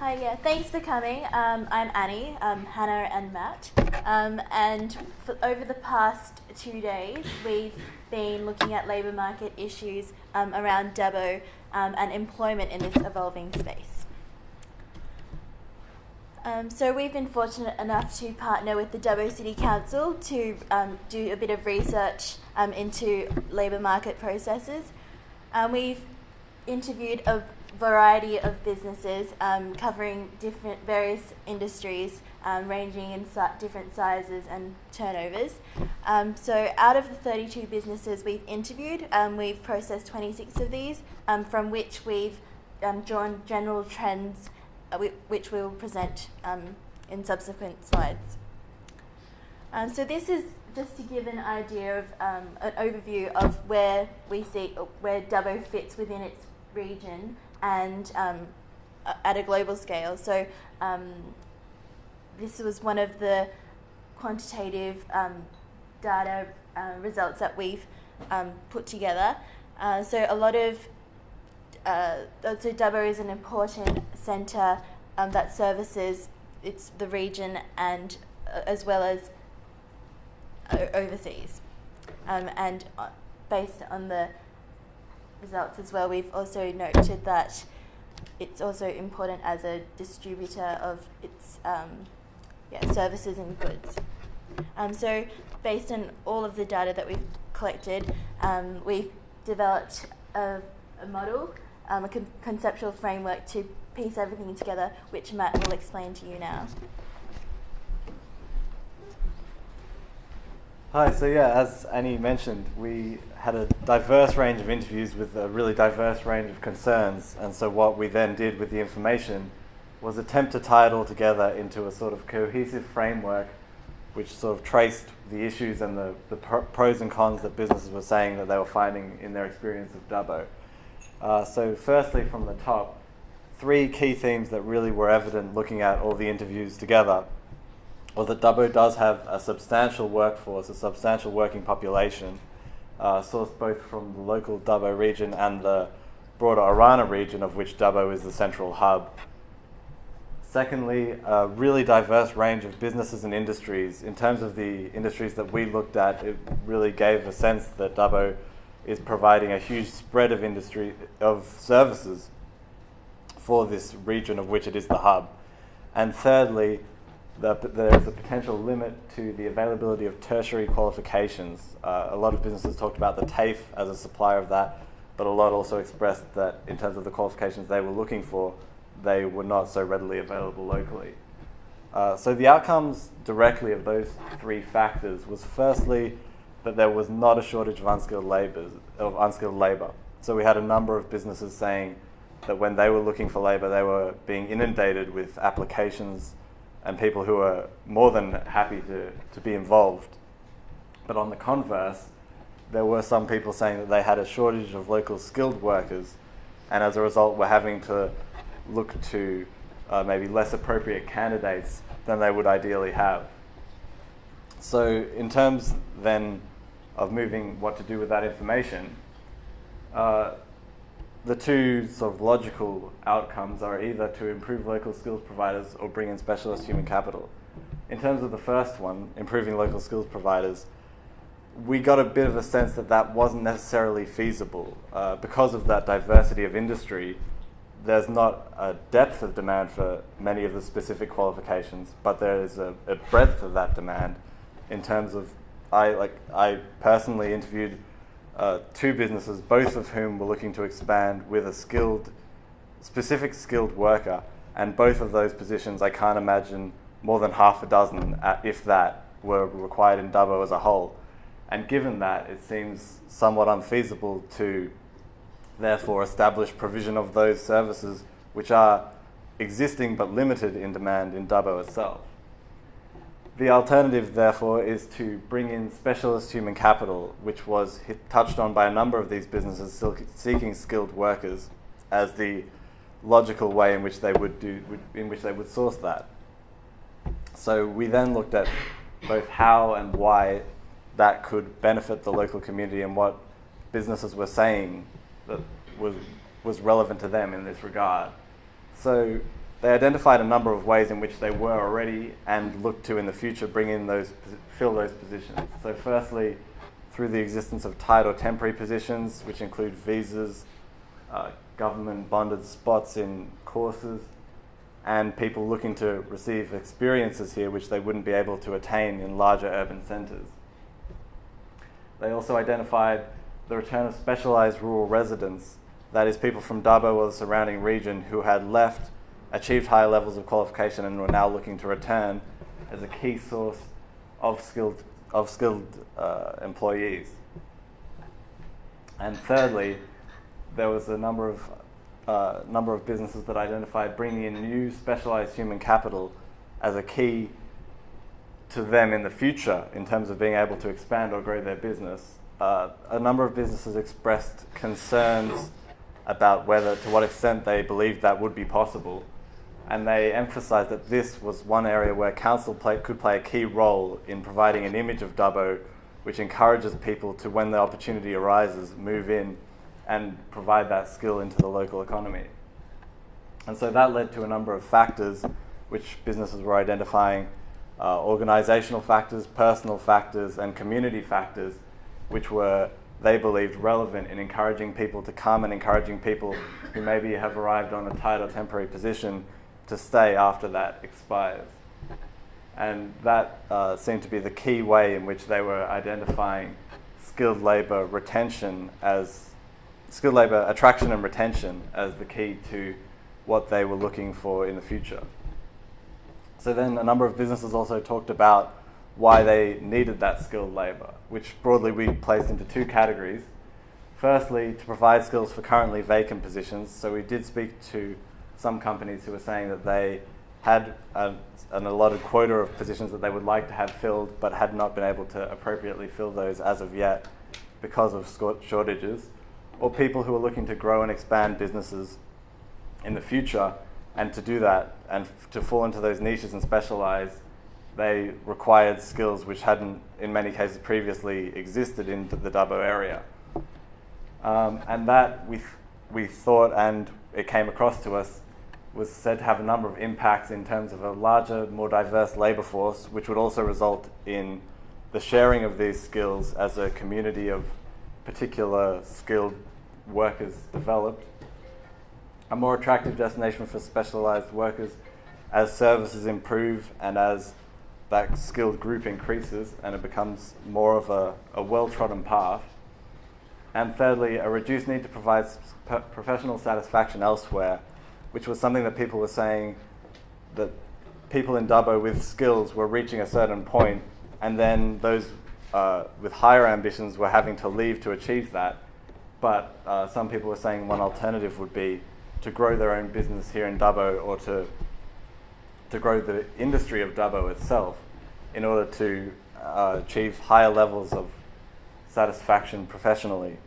Hi, yeah, thanks for coming. I'm Annie, Hannah and Matt. Over the past 2 days, we've been looking at labour market issues around Dubbo and employment in this evolving space. So we've been fortunate enough to partner with the Dubbo City Council to do a bit of research into labour market processes. We've interviewed a variety of businesses covering various industries ranging in different sizes and turnovers. So out of the 32 businesses we've interviewed, we've processed 26 of these, from which we've drawn general trends which we will present in subsequent slides. So this is just to give an idea of an overview of where we see where Dubbo fits within its region and at a global scale. So this was one of the quantitative data results that we've put together. So a lot of so Dubbo is an important centre that services the region and as well as overseas. And based on the results as well, we've also noted that it's also important as a distributor of its services and goods. So based on all of the data that we've collected, we've developed a model, a conceptual framework to piece everything together, which Matt will explain to you now. Hi, so yeah, as Annie mentioned, we had a diverse range of interviews with a really diverse range of concerns, and so what we then did with the information was attempt to tie it all together into a sort of cohesive framework which sort of traced the issues and the pros and cons that businesses were saying that they were finding in their experience of Dubbo. So firstly, from the top, 3 key themes that really were evident looking at all the interviews together was that Dubbo does have a substantial workforce, a substantial working population, sourced both from the local Dubbo region and the broader Orana region, of which Dubbo is the central hub. Secondly, a really diverse range of businesses and industries. In terms of the industries that we looked at, it really gave a sense that Dubbo is providing a huge spread of services for this region of which it is the hub. And thirdly, there is a potential limit to the availability of tertiary qualifications. A lot of businesses talked about the TAFE as a supplier of that, but a lot also expressed that in terms of the qualifications they were looking for, they were not so readily available locally. So the outcomes directly of those 3 factors was firstly that there was not a shortage of unskilled labour. So we had a number of businesses saying that when they were looking for labour, they were being inundated with applications and people who are more than happy to be involved. But on the converse, there were some people saying that they had a shortage of local skilled workers, and as a result were having to look to maybe less appropriate candidates than they would ideally have. So in terms then of moving what to do with that information, the 2 sort of logical outcomes are either to improve local skills providers or bring in specialist human capital. In terms of the first one, improving local skills providers, we got a bit of a sense that that wasn't necessarily feasible. Because of that diversity of industry, there's not a depth of demand for many of the specific qualifications, but there is a breadth of that demand in terms of, I personally interviewed 2 businesses, both of whom were looking to expand with a specific skilled worker, and both of those positions I can't imagine more than half a dozen, if that, were required in Dubbo as a whole. And given that, it seems somewhat unfeasible to therefore establish provision of those services which are existing but limited in demand in Dubbo itself. The alternative, therefore, is to bring in specialist human capital, which was touched on by a number of these businesses seeking skilled workers as the logical way in which they would source that. So we then looked at both how and why that could benefit the local community and what businesses were saying that was relevant to them in this regard. So they identified a number of ways in which they were already and looked to in the future fill those positions. So firstly, through the existence of tied or temporary positions, which include visas, government bonded spots in courses, and people looking to receive experiences here which they wouldn't be able to attain in larger urban centres. They also identified the return of specialised rural residents, that is, people from Dubbo or the surrounding region who had left, achieved higher levels of qualification and were now looking to return, as a key source of skilled employees. And thirdly, there was a number of businesses that identified bringing in new specialised human capital as a key to them in the future in terms of being able to expand or grow their business. A number of businesses expressed concerns about to what extent they believed that would be possible, and they emphasised that this was one area where council could play a key role in providing an image of Dubbo which encourages people to, when the opportunity arises, move in and provide that skill into the local economy. And so that led to a number of factors which businesses were identifying, organisational factors, personal factors, and community factors, which were, they believed, relevant in encouraging people to come and encouraging people who maybe have arrived on a tied or temporary position to stay after that expires. And that seemed to be the key way in which they were identifying skilled labour attraction and retention as the key to what they were looking for in the future. So then a number of businesses also talked about why they needed that skilled labour, which broadly we placed into two categories. Firstly, to provide skills for currently vacant positions. So we did speak to some companies who were saying that they had an allotted quota of positions that they would like to have filled, but had not been able to appropriately fill those as of yet because of shortages, or people who are looking to grow and expand businesses in the future, and to do that and to fall into those niches and specialise, they required skills which hadn't, in many cases, previously existed in the Dubbo area. And that we thought, and it came across to us, was said to have a number of impacts in terms of a larger, more diverse labour force, which would also result in the sharing of these skills as a community of particular skilled workers developed, a more attractive destination for specialised workers as services improve and as that skilled group increases and it becomes more of a well-trodden path. And thirdly, a reduced need to provide professional satisfaction elsewhere, which was something that people were saying that people in Dubbo with skills were reaching a certain point, and then those with higher ambitions were having to leave to achieve that. But some people were saying one alternative would be to grow their own business here in Dubbo, or to grow the industry of Dubbo itself in order to achieve higher levels of satisfaction professionally.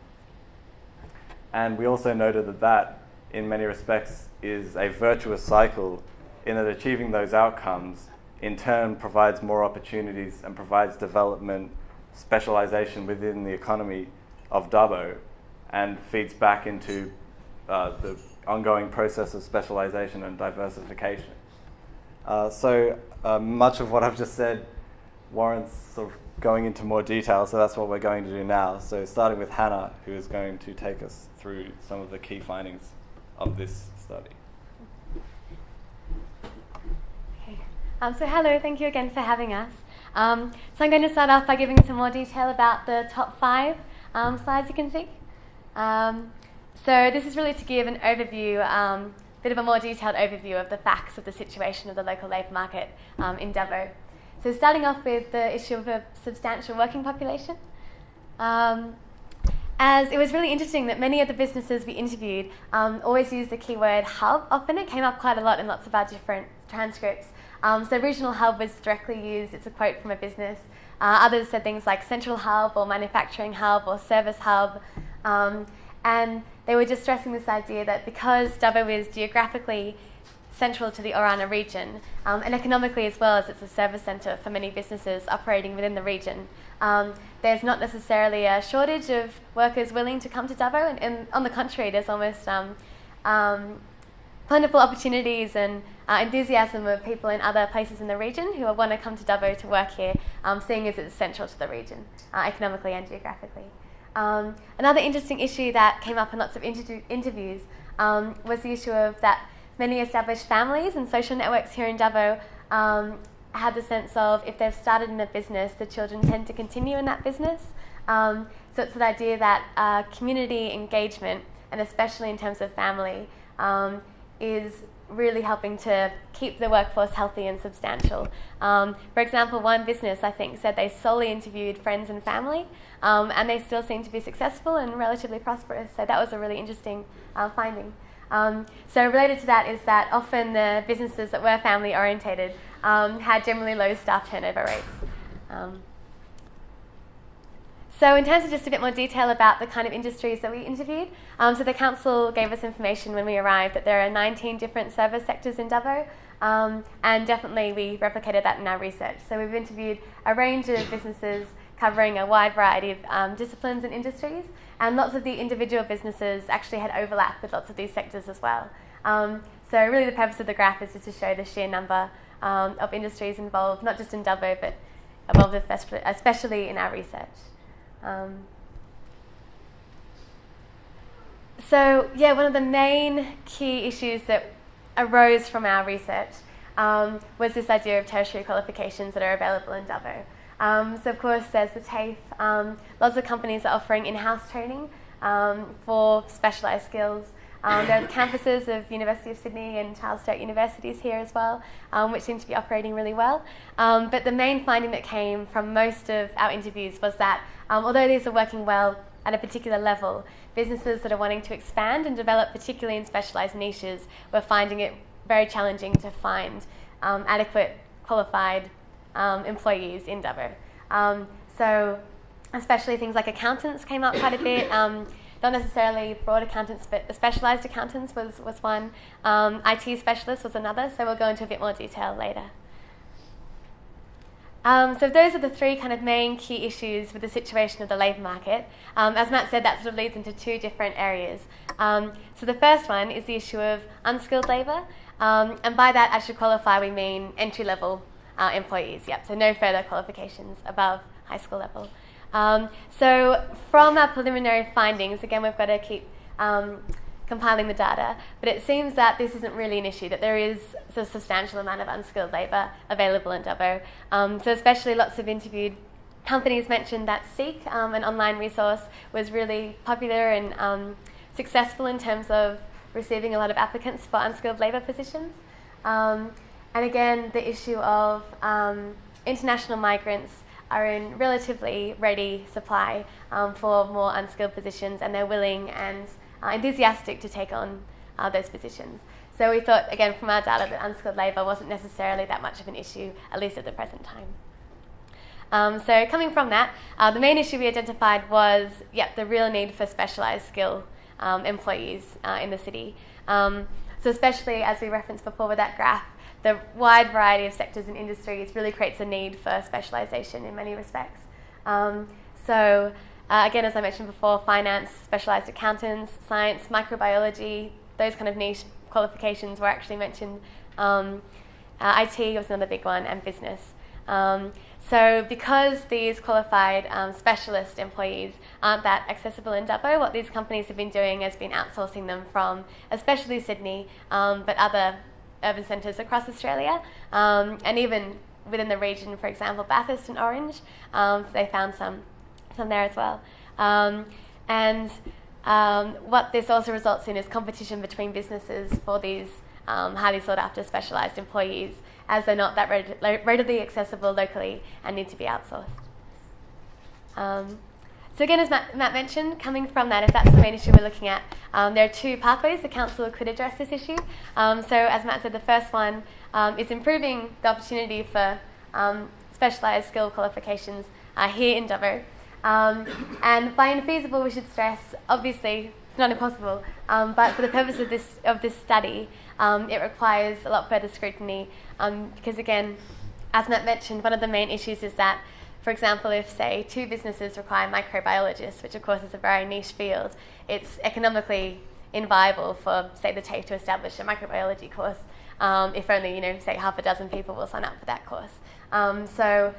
And we also noted that in many respects is a virtuous cycle, in that achieving those outcomes in turn provides more opportunities and provides development, specialisation within the economy of Dubbo, and feeds back into the ongoing process of specialisation and diversification. So much of what I've just said warrants sort of going into more detail, so that's what we're going to do now. So starting with Hannah, who is going to take us through some of the key findings of this study. Okay. So hello, thank you again for having us. So I'm going to start off by giving some more detail about the top 5 slides you can see. So this is really to give an overview, bit of a more detailed overview of the facts of the situation of the local labour market in Dubbo. So starting off with the issue of a substantial working population. As it was really interesting that many of the businesses we interviewed always used the keyword hub. Often it came up quite a lot in lots of our different transcripts. So regional hub was directly used, it's a quote from a business. Others said things like central hub or manufacturing hub or service hub. And they were just stressing this idea that because Dubbo is geographically central to the Orana region, and economically as well, as it's a service centre for many businesses operating within the region, there's not necessarily a shortage of workers willing to come to Dubbo, and on the contrary, there's almost plentiful opportunities and enthusiasm of people in other places in the region who want to come to Dubbo to work here, seeing as it's central to the region, economically and geographically. Another interesting issue that came up in lots of interviews was the issue of that many established families and social networks here in Dubbo had the sense of if they've started in a business, the children tend to continue in that business. So it's the idea that community engagement, and especially in terms of family, is really helping to keep the workforce healthy and substantial. For example, one business, I think, said they solely interviewed friends and family, and they still seem to be successful and relatively prosperous. So that was a really interesting finding. So related to that is that often the businesses that were family orientated had generally low staff turnover rates. So in terms of just a bit more detail about the kind of industries that we interviewed, so the council gave us information when we arrived that there are 19 different service sectors in Dubbo, and definitely we replicated that in our research. So we've interviewed a range of businesses covering a wide variety of disciplines and industries, and lots of the individual businesses actually had overlap with lots of these sectors as well. So really the purpose of the graph is just to show the sheer number of industries involved, not just in Dubbo, but involved especially in our research. So yeah, one of the main key issues that arose from our research was this idea of tertiary qualifications that are available in Dubbo. So of course there's the TAFE. Lots of companies are offering in-house training for specialised skills. There are the campuses of University of Sydney and Charles Sturt Universities here as well, which seem to be operating really well. But the main finding that came from most of our interviews was that although these are working well at a particular level, businesses that are wanting to expand and develop, particularly in specialised niches, were finding it very challenging to find adequate qualified employees in Dubbo. So especially things like accountants came up quite a bit. Not necessarily broad accountants, but specialised accountants was one. IT specialists was another, so we'll go into a bit more detail later. So those are the three kind of main key issues with the situation of the labour market. As Matt said, that sort of leads into two different areas. So the first one is the issue of unskilled labour, and by that, as you qualify, we mean entry-level employees. Yep, so no further qualifications above high school level. So from our preliminary findings, again, we've got to keep compiling the data, but it seems that this isn't really an issue, that there is a substantial amount of unskilled labour available in Dubbo. So especially lots of interviewed companies mentioned that Seek, an online resource, was really popular and successful in terms of receiving a lot of applicants for unskilled labour positions. And again, the issue of international migrants are in relatively ready supply for more unskilled positions, and they're willing and enthusiastic to take on those positions. So we thought, again, from our data, that unskilled labour wasn't necessarily that much of an issue, at least at the present time. So coming from that, the main issue we identified was, the real need for specialised skill employees in the city. So especially, as we referenced before with that graph, the wide variety of sectors and industries really creates a need for specialisation in many respects. Again, as I mentioned before, finance, specialised accountants, science, microbiology, those kind of niche qualifications were actually mentioned. IT was another big one, and business. So because these qualified specialist employees aren't that accessible in Dubbo, what these companies have been doing has been outsourcing them from especially Sydney, but other urban centres across Australia, and even within the region, for example, Bathurst and Orange, they found some there as well. What this also results in is competition between businesses for these highly sought after specialised employees, as they're not that readily accessible locally and need to be outsourced. So again, as Matt mentioned, coming from that, if that's the main issue we're looking at, there are two pathways the council could address this issue. So as Matt said, the first one is improving the opportunity for specialised skill qualifications here in Dubbo. And by infeasible, we should stress, obviously, it's not impossible, but for the purpose of this study, it requires a lot further scrutiny, because again, as Matt mentioned, one of the main issues is that, for example, if, say, two businesses require microbiologists, which of course is a very niche field, it's economically inviable for, say, the TAFE to establish a microbiology course, if only, say, half a dozen people will sign up for that course. So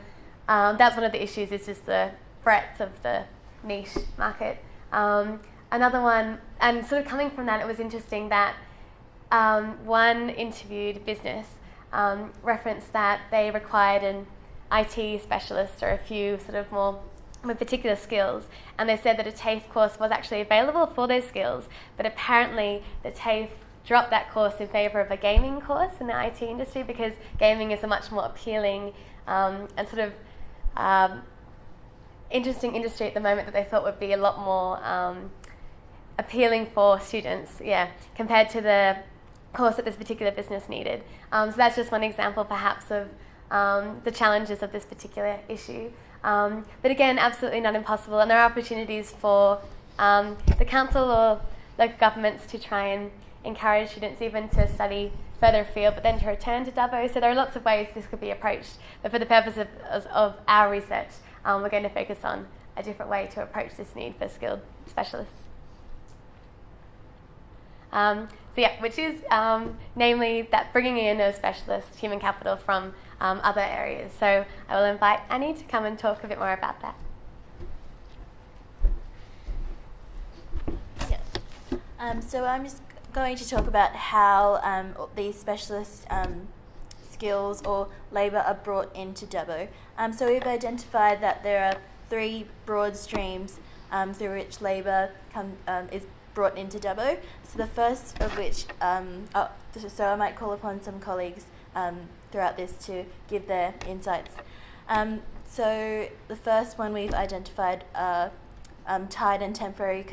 that's one of the issues, is just the breadth of the niche market. Another one, and sort of coming from that, it was interesting that one interviewed business referenced that they required an IT specialist or a few sort of more particular skills, and they said that a TAFE course was actually available for those skills, but apparently the TAFE dropped that course in favour of a gaming course in the IT industry, because gaming is a much more appealing and sort of interesting industry at the moment that they thought would be a lot more appealing for students, compared to the course that this particular business needed. So that's just one example perhaps of the challenges of this particular issue. But again, absolutely not impossible, and there are opportunities for the council or local governments to try and encourage students even to study further afield, but then to return to Dubbo. So there are lots of ways this could be approached, but for the purpose of our research, we're going to focus on a different way to approach this need for skilled specialists. Which is namely that bringing in of specialist human capital from other areas. So I will invite Annie to come and talk a bit more about that. So I'm just going to talk about how these specialist skills or labour are brought into Dubbo. So we've identified that there are three broad streams through which labour is brought into Dubbo. So the first of which, so I might call upon some colleagues throughout this to give their insights. So the first one we've identified are tied and temporary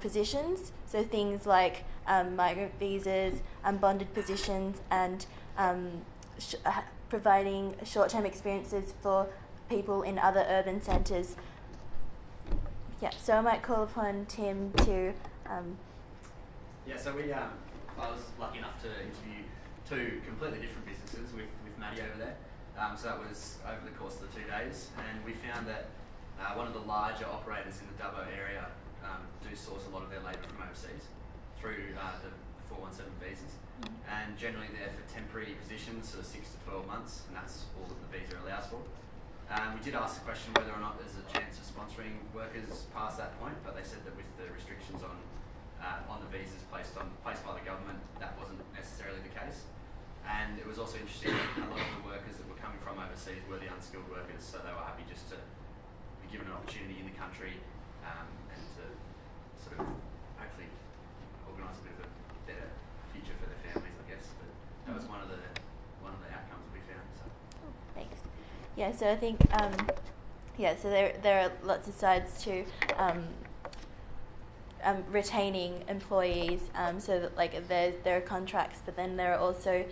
positions, so things like migrant visas, bonded positions, and providing short-term experiences for people in other urban centres. So I might call upon Tim to... So I was lucky enough to interview two completely different businesses with Maddie over there. So that was over the course of the 2 days, and we found that one of the larger operators in the Dubbo area do source a lot of their labour from overseas through the 417 visas, and generally they're for temporary positions, so 6 to 12 months, and that's all that the visa allows for. We did ask the question whether or not there's a chance of sponsoring workers past that point, but they said that with the restrictions on the visas placed by the government, that wasn't necessarily the case. And it was also interesting that a lot of the workers that were coming from overseas were the unskilled workers, so they were happy just to be given an opportunity in the country and to sort of hopefully organise a bit of a better future for their families, I guess. But that was one of the outcomes that we found. So. Thanks. So I think so there are lots of sides to retaining employees, so that there are contracts, but then there are also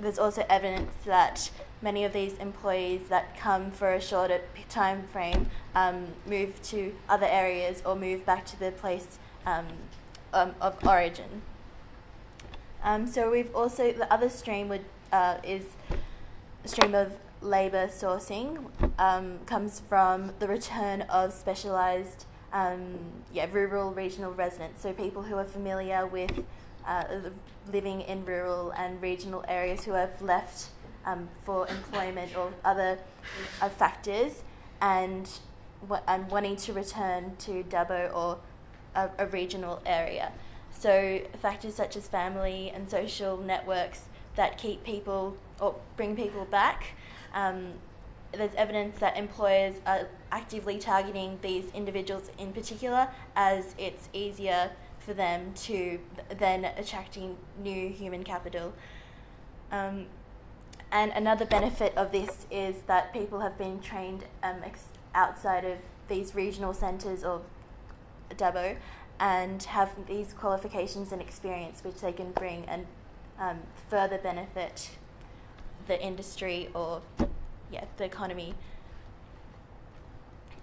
there's also evidence that many of these employees that come for a shorter time frame move to other areas or move back to the place of origin. So we've also, the other stream is a stream of labour sourcing, comes from the return of specialised rural regional residents, so people who are familiar with living in rural and regional areas who have left for employment or other factors and wanting to return to Dubbo or a regional area. So factors such as family and social networks that keep people or bring people back. There's evidence that employers are actively targeting these individuals in particular, as it's easier for them to then attracting new human capital. And another benefit of this is that people have been trained outside of these regional centres of Dubbo and have these qualifications and experience which they can bring and further benefit the industry or the economy.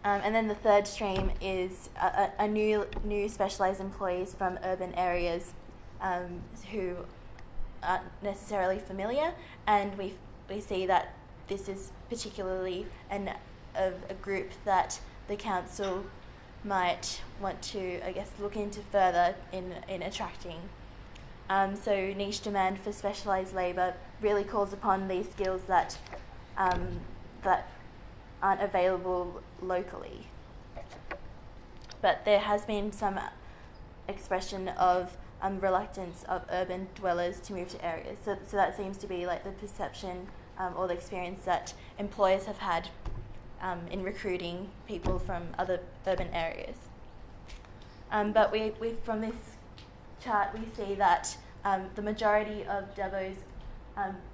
And then the third stream is a new specialised employees from urban areas who aren't necessarily familiar, and we see that this is particularly a group that the council might want to, I guess, look into further in attracting. So niche demand for specialised labour really calls upon these skills that that aren't available locally. But there has been some expression of reluctance of urban dwellers to move to areas. So that seems to be like the perception or the experience that employers have had in recruiting people from other urban areas. But we from this chart we see that the majority of Dubbo's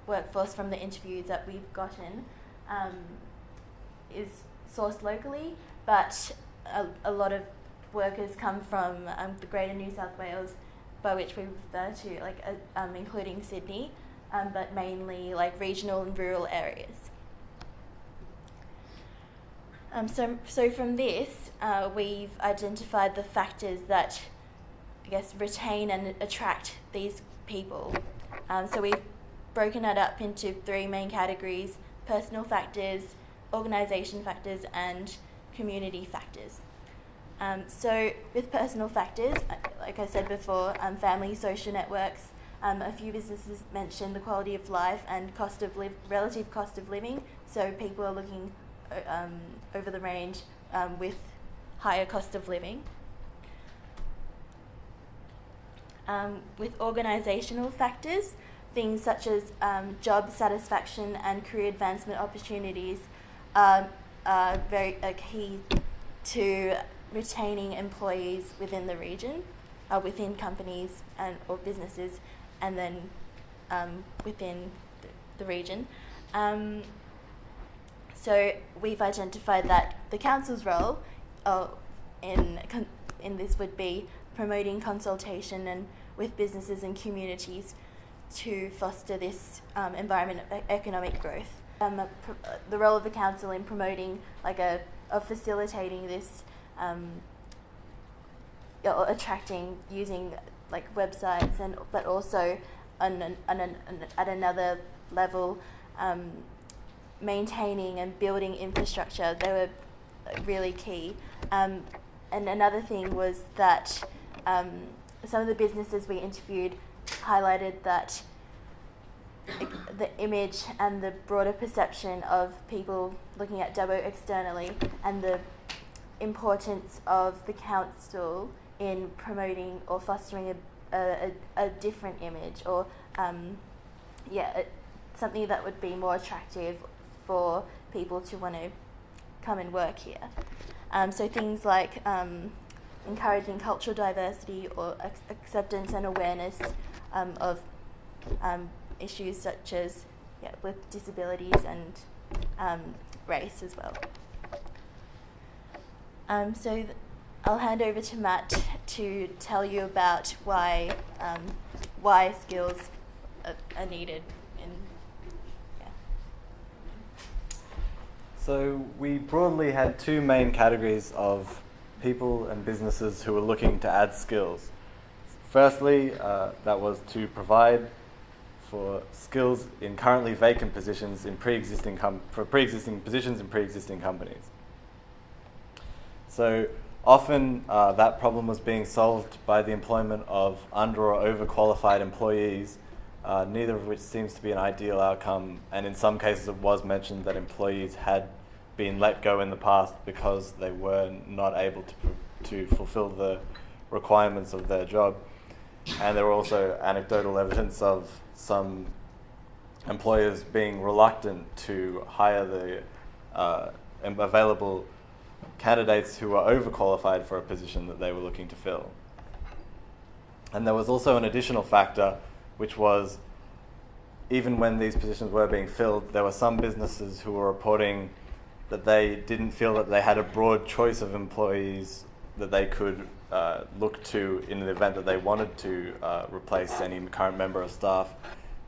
workforce from the interviews that we've gotten is sourced locally, but a lot of workers come from the Greater New South Wales, by which we refer to, like including Sydney, but mainly like regional and rural areas. So from this, we've identified the factors that, I guess, retain and attract these people. So we've broken it up into three main categories: personal factors, organisation factors, and community factors. So with personal factors, like I said before, family, social networks, a few businesses mentioned the quality of life and relative cost of living. So people are looking over the range with higher cost of living. With organisational factors, things such as job satisfaction and career advancement opportunities are very key to retaining employees within the region, within companies or businesses, and then within the region. So we've identified that the council's role in this would be promoting consultation and with businesses and communities to foster this environment of economic growth. The role of the council in promoting, of facilitating this, attracting using like websites, but also at another level, maintaining and building infrastructure. They were really key. And another thing was that some of the businesses we interviewed highlighted that the image and the broader perception of people looking at Dubbo externally, and the importance of the council in promoting or fostering a different image, or something that would be more attractive for people to want to come and work here. So things like encouraging cultural diversity or acceptance and awareness of issues such as with disabilities and race as well. So I'll hand over to Matt to tell you about why skills are needed. So we broadly had two main categories of people and businesses who were looking to add skills. Firstly, that was to provide for skills in currently vacant positions in pre-existing positions in pre-existing companies. So often that problem was being solved by the employment of under or overqualified employees, neither of which seems to be an ideal outcome, and in some cases it was mentioned that employees had been let go in the past because they were not able to fulfill the requirements of their job. And there were also anecdotal evidence of some employers being reluctant to hire the available candidates who were overqualified for a position that they were looking to fill. And there was also an additional factor, which was even when these positions were being filled, there were some businesses who were reporting that they didn't feel that they had a broad choice of employees that they could look to in the event that they wanted to replace any current member of staff.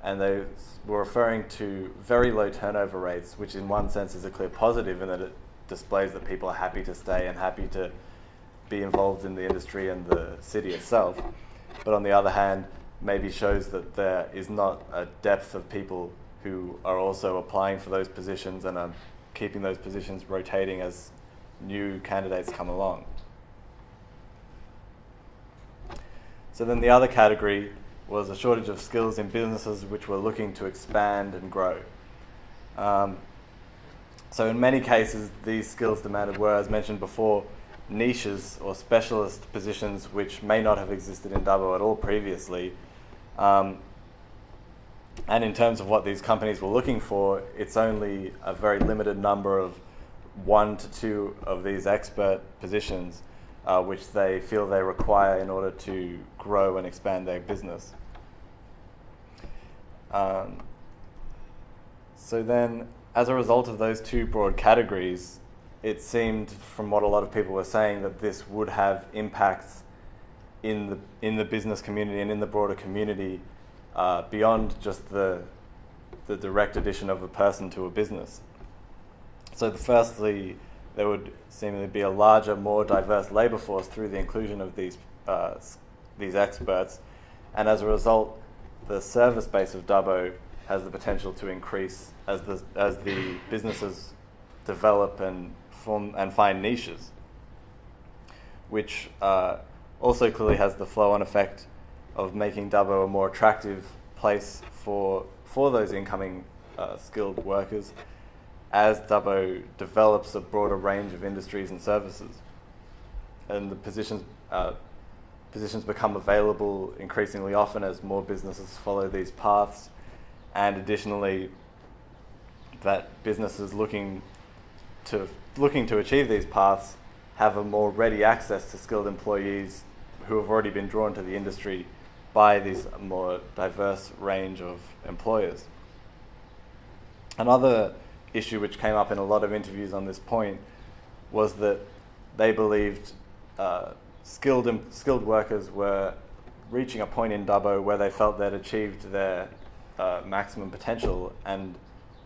And they were referring to very low turnover rates, which in one sense is a clear positive in that it displays that people are happy to stay and happy to be involved in the industry and the city itself. But on the other hand, maybe shows that there is not a depth of people who are also applying for those positions and are keeping those positions rotating as new candidates come along. So then the other category was a shortage of skills in businesses which were looking to expand and grow. So in many cases, these skills demanded were, as mentioned before, niches or specialist positions which may not have existed in Dubbo at all previously. And in terms of what these companies were looking for, it's only a very limited number of 1 to 2 of these expert positions which they feel they require in order to grow and expand their business. So then, as a result of those 2 broad categories, it seemed, from what a lot of people were saying, that this would have impacts in the business community and in the broader community beyond just the direct addition of a person to a business. So firstly, there would seemingly be a larger, more diverse labour force through the inclusion of these experts, and as a result, the service base of Dubbo has the potential to increase as the businesses develop and form and find niches, which also clearly has the flow-on effect of making Dubbo a more attractive place for those incoming skilled workers as Dubbo develops a broader range of industries and services. And the positions become available increasingly often as more businesses follow these paths, and additionally that businesses looking to achieve these paths have a more ready access to skilled employees who have already been drawn to the industry by these more diverse range of employers. Another issue which came up in a lot of interviews on this point was that they believed skilled workers were reaching a point in Dubbo where they felt they'd achieved their maximum potential and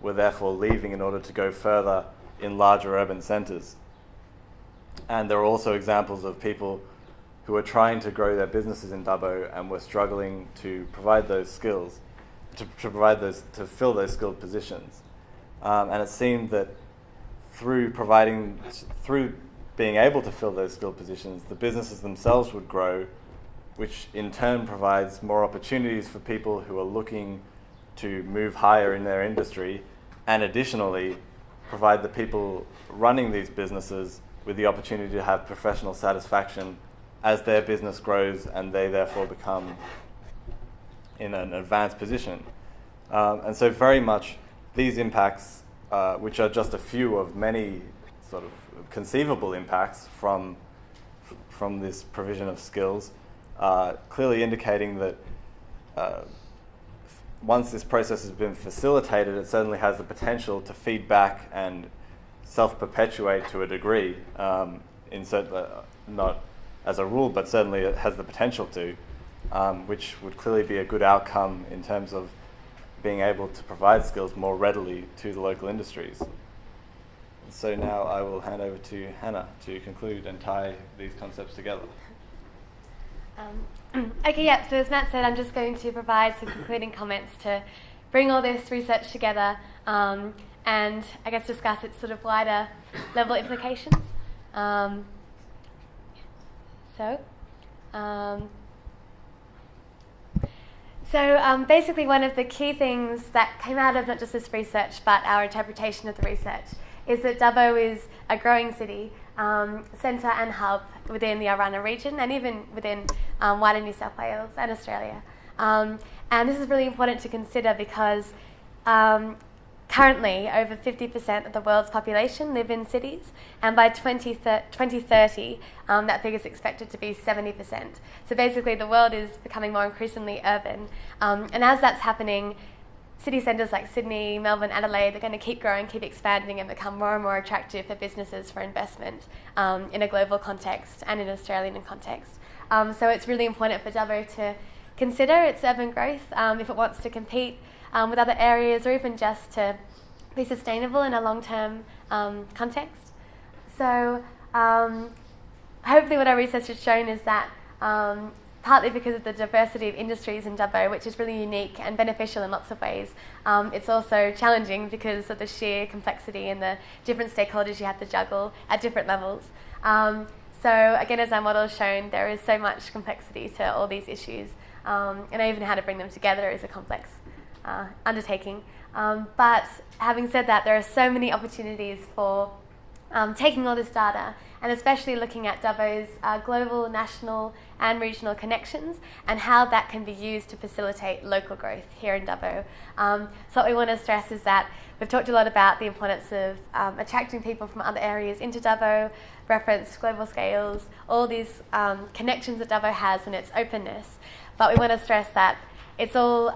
were therefore leaving in order to go further in larger urban centres. And there are also examples of people who were trying to grow their businesses in Dubbo and were struggling to provide those skills, to fill those skilled positions. And it seemed that through being able to fill those skilled positions, the businesses themselves would grow, which in turn provides more opportunities for people who are looking to move higher in their industry, and additionally provide the people running these businesses with the opportunity to have professional satisfaction as their business grows and they therefore become in an advanced position. And so very much these impacts, which are just a few of many sort of conceivable impacts from this provision of skills, clearly indicating that once this process has been facilitated, it certainly has the potential to feed back and self-perpetuate to a degree, not as a rule, but certainly it has the potential to, which would clearly be a good outcome in terms of being able to provide skills more readily to the local industries. So now I will hand over to Hannah to conclude and tie these concepts together. Okay, so as Matt said, I'm just going to provide some concluding comments to bring all this research together and I guess discuss its sort of wider level implications. So basically one of the key things that came out of not just this research but our interpretation of the research is that Dubbo is a growing city, centre and hub within the Orana region and even within wider New South Wales and Australia. And this is really important to consider because currently over 50% of the world's population live in cities, and by 2030 that figure is expected to be 70%. So basically the world is becoming more increasingly urban, and as that's happening, city centres like Sydney, Melbourne, Adelaide are going to keep growing, keep expanding and become more and more attractive for businesses for investment in a global context and in an Australian context. So it's really important for Dubbo to consider its urban growth if it wants to compete with other areas or even just to be sustainable in a long-term context. So hopefully what our research has shown is that partly because of the diversity of industries in Dubbo, which is really unique and beneficial in lots of ways, it's also challenging because of the sheer complexity and the different stakeholders you have to juggle at different levels. So again, as our model has shown, there is so much complexity to all these issues, and even how to bring them together is a complex undertaking. But having said that, there are so many opportunities for taking all this data, and especially looking at Dubbo's global, national and regional connections and how that can be used to facilitate local growth here in Dubbo. So what we want to stress is that we've talked a lot about the importance of attracting people from other areas into Dubbo, reference global scales, all these connections that Dubbo has and its openness. But we want to stress that it's all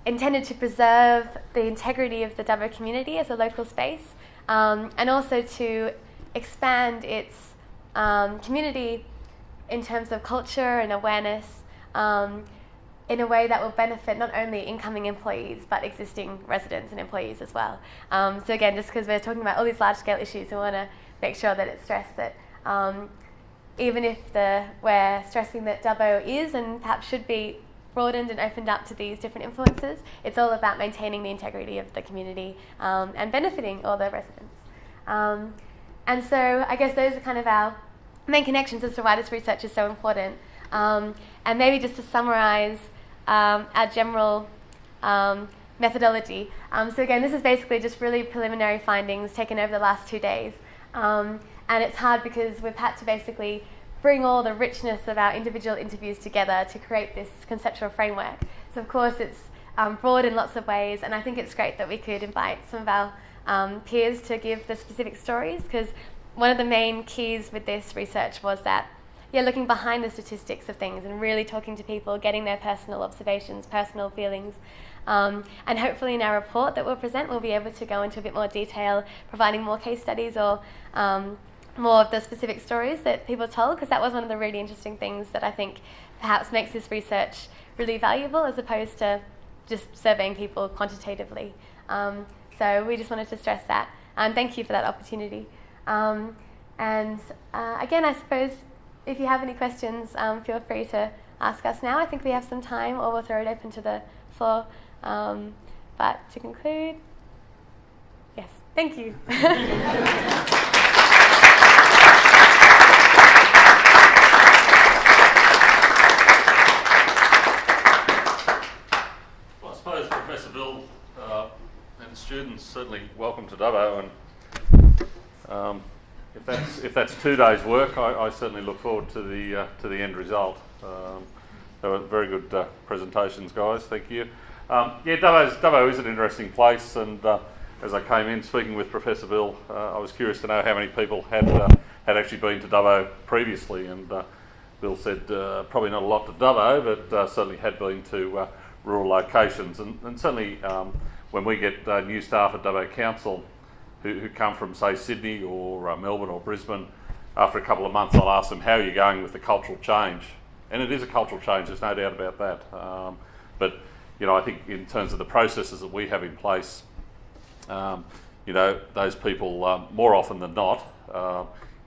intended to preserve the integrity of the Dubbo community as a local space, and also to expand its community in terms of culture and awareness in a way that will benefit not only incoming employees but existing residents and employees as well. So again, just because we're talking about all these large-scale issues, we want to make sure that it's stressed that even if we're stressing that Dubbo is and perhaps should be broadened and opened up to these different influences, it's all about maintaining the integrity of the community and benefiting all the residents. And so I guess those are kind of our main connections as to why this research is so important. And maybe just to summarise our general methodology. So again, this is basically just really preliminary findings taken over the last 2 days. And it's hard because we've had to basically bring all the richness of our individual interviews together to create this conceptual framework. So of course it's broad in lots of ways, and I think it's great that we could invite some of our peers to give the specific stories, because one of the main keys with this research was that, looking behind the statistics of things and really talking to people, getting their personal observations, personal feelings. And hopefully in our report that we'll present, we'll be able to go into a bit more detail, providing more case studies or more of the specific stories that people told, because that was one of the really interesting things that I think perhaps makes this research really valuable as opposed to just surveying people quantitatively. So we just wanted to stress that. And thank you for that opportunity. Again, I suppose if you have any questions, feel free to ask us now. I think we have some time, or we'll throw it open to the floor. But to conclude, yes, thank you. Well, I suppose Professor Bill and students certainly welcome to Dubbo, and if that's 2 days' work, I certainly look forward to the end result. They were very good presentations, guys. Thank you. Dubbo is an interesting place, and as I came in speaking with Professor Bill, I was curious to know how many people had actually been to Dubbo previously, and Bill said probably not a lot to Dubbo, but certainly had been to rural locations, and certainly when we get new staff at Dubbo Council who come from, say, Sydney or Melbourne or Brisbane, after a couple of months I'll ask them, how are you going with the cultural change? And it is a cultural change, there's no doubt about that. But I think in terms of the processes that we have in place, those people more often than not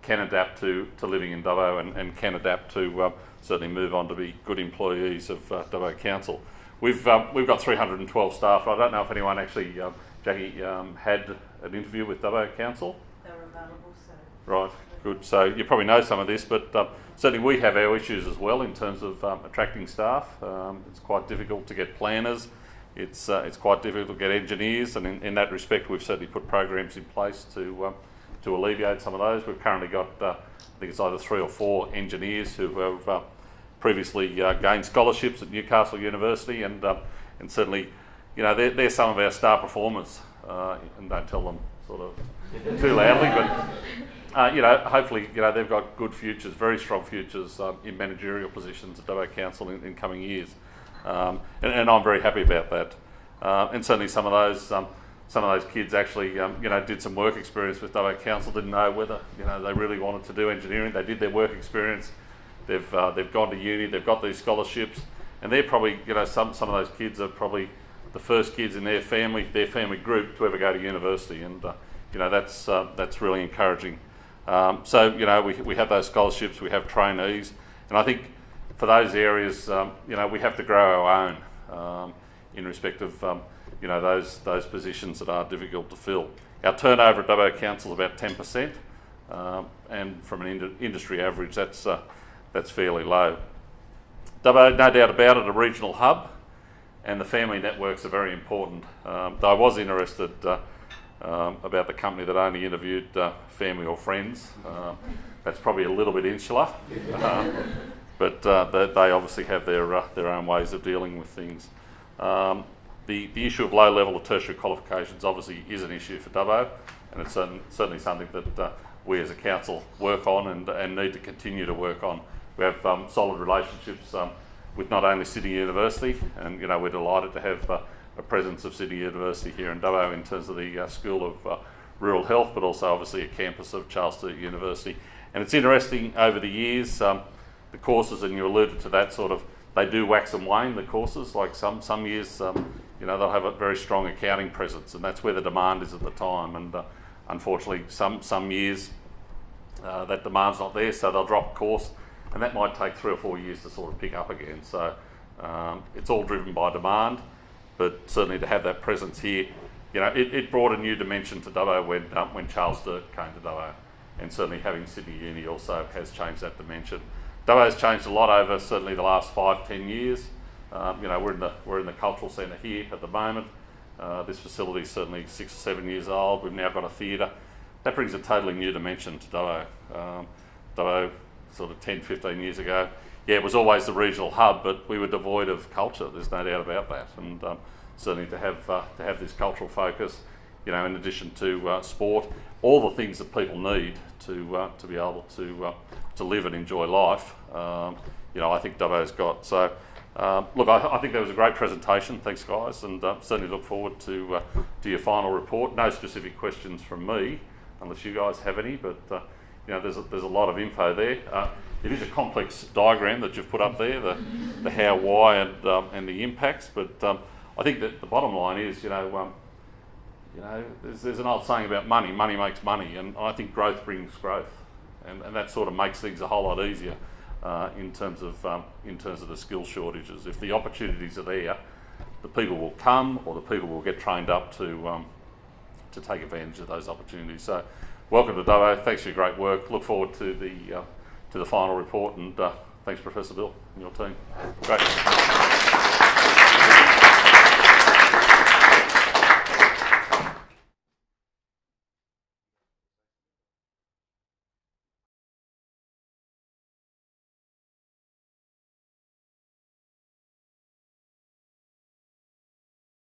can adapt to living in Dubbo and can adapt to certainly move on to be good employees of Dubbo Council. We've got 312 staff. I don't know if anyone actually, Jackie, had an interview with Dubbo Council. They were available, so. Right, good. So you probably know some of this, but certainly we have our issues as well in terms of attracting staff. It's quite difficult to get planners. It's quite difficult to get engineers, and in that respect, we've certainly put programs in place to alleviate some of those. We've currently got, I think it's either 3 or 4 engineers who have previously gained scholarships at Newcastle University, and certainly, they're some of our star performers, and don't tell them sort of too loudly, but hopefully, they've got good futures, very strong futures in managerial positions at Dubbo Council in coming years, and I'm very happy about that. And certainly some of those kids actually, did some work experience with Dubbo Council, didn't know whether they really wanted to do engineering. They did their work experience. They've gone to uni. They've got these scholarships, and they're probably some of those kids are probably the first kids in their family group to ever go to university, and that's really encouraging. So we have those scholarships. We have trainees, and I think for those areas, we have to grow our own in respect of those positions that are difficult to fill. Our turnover at Dubbo Council is about 10%. and from an industry average, that's fairly low. Dubbo, no doubt about it, a regional hub, and the family networks are very important. Though I was interested about the company that only interviewed family or friends. That's probably a little bit insular, but they obviously have their own ways of dealing with things. The issue of low level of tertiary qualifications obviously is an issue for Dubbo, and it's certainly something that we as a council work on and need to continue to work on. We have solid relationships with not only Sydney University, and we're delighted to have a presence of Sydney University here in Dubbo in terms of the School of Rural Health, but also obviously a campus of Charles Sturt University. And it's interesting over the years, the courses, and you alluded to that they do wax and wane, the courses. Like some years, they'll have a very strong accounting presence, and that's where the demand is at the time. And unfortunately, some years that demand's not there, so they'll drop a course, and that might take 3 or 4 years to pick up again. So it's all driven by demand, but certainly to have that presence here, it brought a new dimension to Dubbo when Charles Sturt came to Dubbo, and certainly having Sydney Uni also has changed that dimension. Dubbo's changed a lot over certainly the last 5-10 years. We're in the cultural centre here at the moment. This facility is certainly 6 or 7 years old. We've now got a theatre. That brings a totally new dimension to Dubbo. Dubbo, 10, 15 years ago, it was always the regional hub, but we were devoid of culture. There's no doubt about that. And certainly to have this cultural focus, in addition to sport, all the things that people need to be able to live and enjoy life. I think Dubbo's got. So, look, I think that was a great presentation. Thanks, guys, and certainly look forward to your final report. No specific questions from me, unless you guys have any. But there's a lot of info there. It is a complex diagram that you've put up there, the how, why, and the impacts. But I think that the bottom line is, there's an old saying about money. Money makes money, and I think growth brings growth, and that makes things a whole lot easier in terms of the skill shortages. If the opportunities are there, the people will come, or the people will get trained up to take advantage of those opportunities. So, welcome to Dubbo. Thanks for your great work. Look forward to the final report, and thanks, Professor Bill and your team. Great.